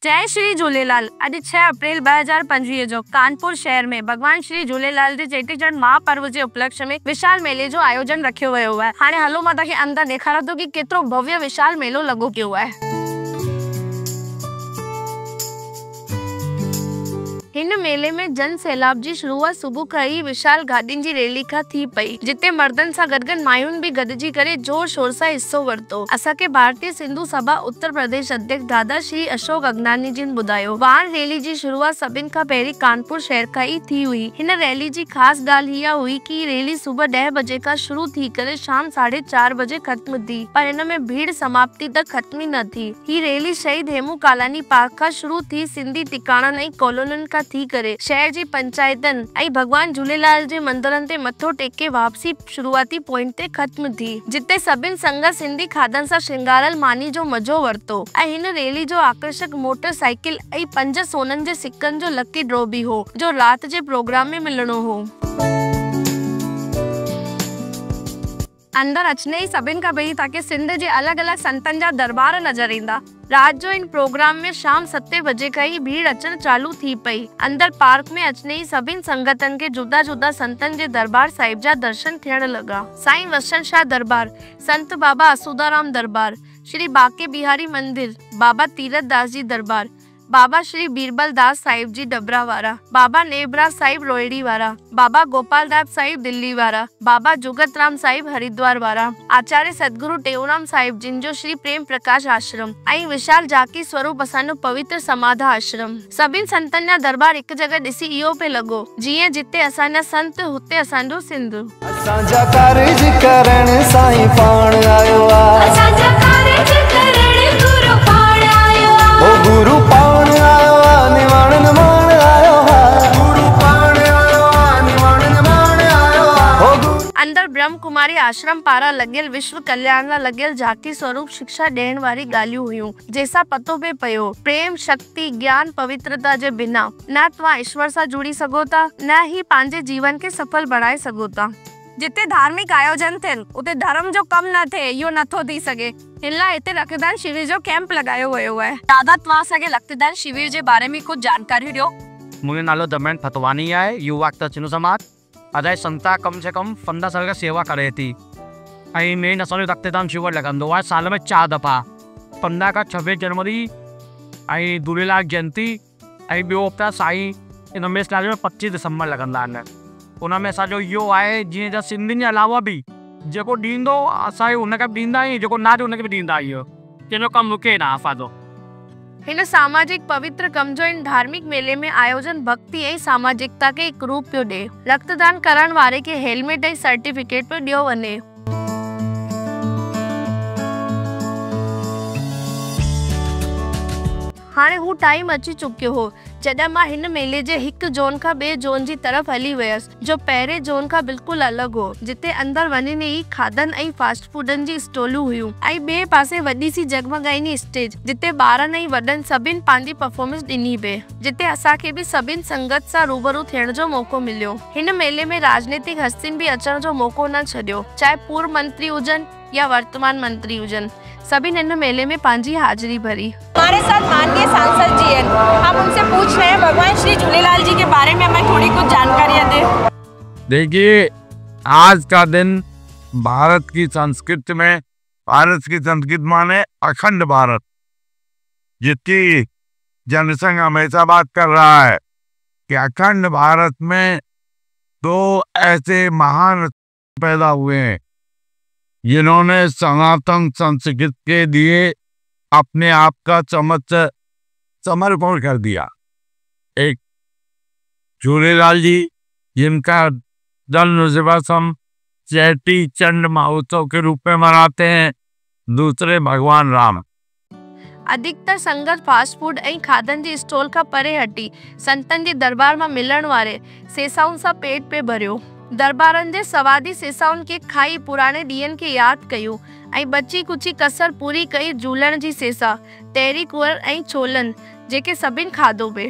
जय श्री झूलेलाल। अॼु 6 अप्रैल 2025 जो कानपुर शहर में भगवान श्री झूलेलाल जे चेटीचंड महापर्व जे उपलक्ष्य में विशाल मेले जो आयोजन रखियो वियो आहे। हाणे हलो मां तव्हांखे अंदर ॾेखारियां थो कि केतिरो भव्य विशाल मेलो लॻो पियो आहे। हिन मेले में जन सैलाब जी शुरूआत सुबह खां ही विशाल गाॾियुनि जी रैली खां थी पई, जिते मर्दनि सां गॾु मायुनि भी गॾिजी करे जोर शोर सां हिस्सो वरितो। असांखे भारतीय सिंधु सभा उत्तर प्रदेश अध्यक्ष दादा श्री अशोक अगनानी जी ॿुधायो, वाहन रैली जी शुरूआत सभिनि खां पहिरीं कानपुर शहर खां ही थी हुई। हिन रैली जी ख़ासि ॻाल्हि इहा हुई कि रैली सुबह 10 बजे खां शुरू थी करे शाम 4:30 बजे ख़त्म थी, पर हिन में भीड़ समाप्ति तक ख़त्म ही न थी। ही रैली शहीद हेमू कालानी पार्क खां शुरू थी सिंधी टिकाणनि ऐं कॉलोनियुनि खां थी करे शहर जी पंचायतन ऐं भगवान झूलेलाल जे मंदिरनि ते मथो टेके वापसी शुरूआती पॉइंट ते ख़त्म थी, जिते सभिनि संगत सिंधी खाधनि सां श्रृंगारल मानी जो मज़ो वरितो। ऐं हिन रैली जो आकर्षक मोटरसाइकिल ऐं 5 सोननि जे सिक्कनि जो लकी ड्रॉ भी हो, जो रात जे प्रोग्राम में मिलणो हो। अंदर अचने ही सभिनि खां पहिरीं तव्हांखे सिंध जे अलॻि-अलॻि संतनि जा दरबार नज़र ईंदा। रात जो इन प्रोग्राम में शाम 7 बजे खां ही भीड़ अचण चालू थी पई। अंदर पार्क में अचने ही सभिनि संगतनि के जुदा-जुदा संतनि जे दरबार साहिब जा दर्शन थियण लगा। साईं वसण शाह दरबार, संत बाबा असुदाराम दरबार, श्री बाके बिहारी मंदिर, बाबा तीरथ दास जी दरबार, बाबा श्री बीरबल दास साहिब जी डबरा वारा, बाबा नेबराज साहिब रोहिड़ी वारा, बाबा गोपाल दास साहिब दिल्ली वारा, बाबा जुगत राम साहिब हरिद्वार वारा, आचार्य सतगुरु टेऊराम साहिब जिन जो श्री प्रेम प्रकाश आश्रम ऐं विशाल जाकी स्वरूप असांजो पवित्र समाधा आश्रम। सभिनि संतनि जा दरबार हिक जगह ॾिसी इहो पे लॻो जीअं जिते असांजा संत हुते असांजो सिंध। असांजा कारज करण साईं पाण आयो आहे, असांजा कारज करण गुरु पाण आयो आहे, ओ गुरु पाण आयो आहे, निवारण माण आयो आहे, गुरु पाण आयो आहे, निवारण माण आयो आहे। अंदर ब्रह्म कुमारी आश्रम पारा लॻियल विश्व कल्याण लाइ लॻियल जाकी स्वरूप शिक्षा ॾियण वारी ॻाल्हियूं हुयूं, जंहिंसां पतो पे पियो प्रेम, शक्ति, ज्ञान, पवित्रता जे बिना न तव्हां ईश्वर सां जुड़ी सघो था, न ही पंहिंजे जीवन खे सफल बणाए सघो था। जिते धार्मिक आयोजन थियनि उते धर्म जो कम न थिए, इहो नथो थी सघे। हिन लाइ हिते रक्तदान शिविर जो कैंप लगायो वियो आहे। दादा, तव्हां असांखे रक्तदान शिविर जे बारे में कुछ जानकारी ॾियो। मुंहिंजो नालो दमन फतवानी आहे, युवा वक्त सिंधु समाज। अॼु संस्था कम से कम 15 साल खां सेवा करे थी ऐं मेन असांजो रक्तदान शिविर लॻंदो आहे साल में 4 दफ़ा, 15 खां 26 जनवरी ऐं झूलेलाल जयंती ऐं ॿियो हफ़्ता साईं इन में 25 दिसंबर लॻंदा आहिनि। उन में असांजो इहो आहे जीअं त सिंधियुनि जे अलावा बि जेको ॾींदो असां हुनखे बि ॾींदा आहियूं, जेको न ॾियो हुनखे बि ॾींदा आहियूं, जंहिंजो कमु रुके न फ़ाइदो। हिन सामाजिक पवित्र कम जो इन धार्मिक मेले में आयोजन भक्ति ऐं सामाजिकता के एक रूप पियो ॾे। रक्तदान करण वारे के हेलमेट ऐं सर्टिफिकेट पियो ॾियो वञे। हाणे हू टाइम अची चुकियो हो जॾहिं मां हिन मेले जे हिक जोन खां ॿिए जोन जी तरफ़ हली वियसि, जो पहिरें जोन खां बिल्कुलु अलॻि हो, जिते अंदर वञी ई खाधनि ऐं फास्ट फूडनि जी स्टॉलूं हुयूं ऐं ॿिए पासे वॾी सी जगमगाईंदी स्टेज, जिते ॿारनि ऐं वॾनि सभिनि पंहिंजी परफॉर्मेंस ॾिनी पे, जिते असांखे बि सभिनि संगत सां रूबरू थियण जो मौक़ो मिलियो। हिन मेले में राजनीतिक हस्तियुनि बि अचण जो मौक़ो न छॾियो, चाहे पूर्व मंत्री हुजनि या वर्तमान मंत्री हुजनि, सभिनि इन मेले में पांजी हाजिरी भरी। हमारे साथ माननीय सांसद जी हैं, हम उनसे पूछ रहे हैं भगवान श्री झूलेलाल जी के बारे में हमें थोड़ी कुछ जानकारियां दें। देखिए, आज का दिन भारत की संस्कृति में, भारत की संस्कृति माने अखंड भारत, जिसकी जनसंघ हमेशा बात कर रहा है कि अखंड भारत में 2 ऐसे महान पैदा हुए हैं जिन्होंने सनातन संस्कृति के लिए अपने आप का समर्पण कर दिया। एक झूलेलाल जी, जिनका जन्म दिवस हम चेटी चंड महोत्सव के रूप में मनाते हैं, दूसरे भगवान राम। अधिकतर संगत फास्ट फूड ऐं खाधनि जी स्टॉल खां परे हटी संतनि जे दरबार मां मिलण वारे सेसाउनि सां पेट पे भरियो। दरबारनि जे सवादी सेसाउनि खे खाई पुराणे ॾींहंनि खे यादि कयूं ऐं बची कुची कसर पूरी कई झूलण जी सेसा, तैरी कुंवर ऐं छोलनि, जेके सभिनि खाधो पे।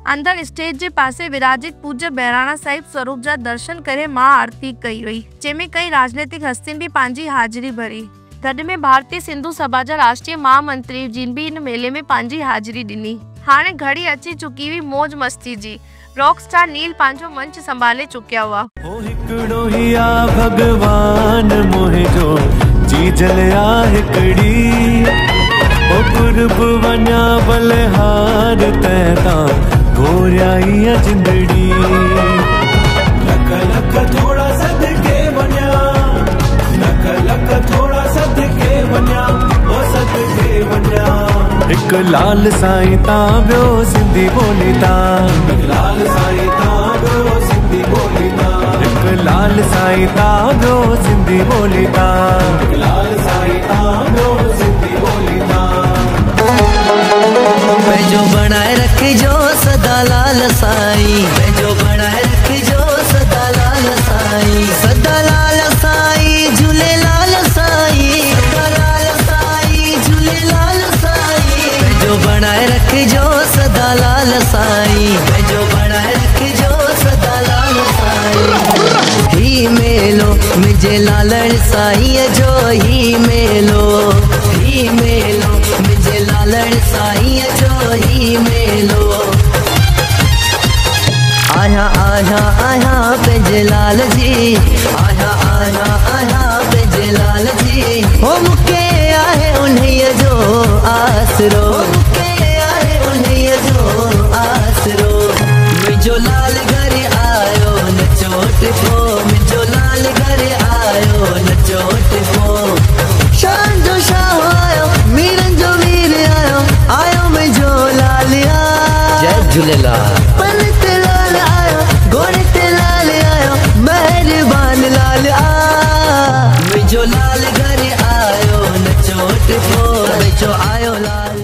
अंदर स्टेज जे पासे विराजित पूज्य बहिराणा साहिब स्वरूप जा दर्शन करे मां आरती कई वई, जंहिंमें कई राजनीतिक हस्तियुनि भी पंहिंजी हाजिरी भरी। गॾ में भारतीय सिंधु सभा जा राष्ट्रीय महामंत्री जिन भी इन मेले में पंहिंजी हाजिरी ॾिनी। हाणे घड़ी अची चुकी हुई मौज मस्ती जी। रॉक स्टार नील पंहिंजो मंच संभाले चुकिया हुआ। ओ हिकड़ो ही आ भगवान मोहे जो चीजल आ हिकड़ी, ओ कुर्ब वञा बलहार तैता गोरियाई आ जिंदड़ी। लख लख थोड़ा सदके वञा, लख लख थोड़ा सदके वञा, ओ सदके वञा। एक लाल साईं तां ॿियो सिंधी ॿोली तां, लाल साईं तां ॿियो सिंधी ॿोली तां, एक लाल साईं तां ॿियो सिंधी ॿोली तां, लाल साईं तां ॿियो सिंधी ॿोली तां। पंहिंजो बणाए रखिजो सदा लाल साईं, पंहिंजो बणाए रखिजो सदा लाल साईं, सदा लाल साईं झूलेलाल साईं, सदा लाल साईं झूलेलाल साईं। पंहिंजो बणाए रखिजो सदा लाल साईं, पंहिंजो बणाए रखिजो सदा लाल साईं। ही मेलो मुंहिंजे लालण साईं जो, ही मेलो, ही मेलो मुंहिंजे लालण साईं जो, ही मेलो। आया आया आया पंहिंजे लाल जी, आया आया आया पंहिंजे लाल जी। हो मूंखे आहे उन्हीअ जो आसरो, मूंखे आहे उन्हीअ जो आसरो। मुंहिंजो लाल घर आयो न चोट पो, मुंहिंजो लाल घर आयो न चोट पो। शान जो शाह आयो, मीरन जो वीर आयो, आयो मुंहिंजो लाल आ। जय झूलेलाल। पन ते लाल आयो, घोड़े ते लाल आयो, महिरबान लाल आ। मुंहिंजो लाल घर आयो न चोट पो, मुंहिंजो आयो लाल।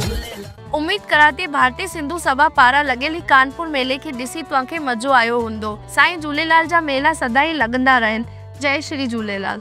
उम्मीद करा थी भारतीय सिंधु सभा पारां लॻियल ही कानपुर मेले खे ॾिसी तव्हांखे मज़ो आयो हूंदो। साईं झूलेलाल जा मेला सदाई लॻंदा रहनि। जय श्री झूलेलाल।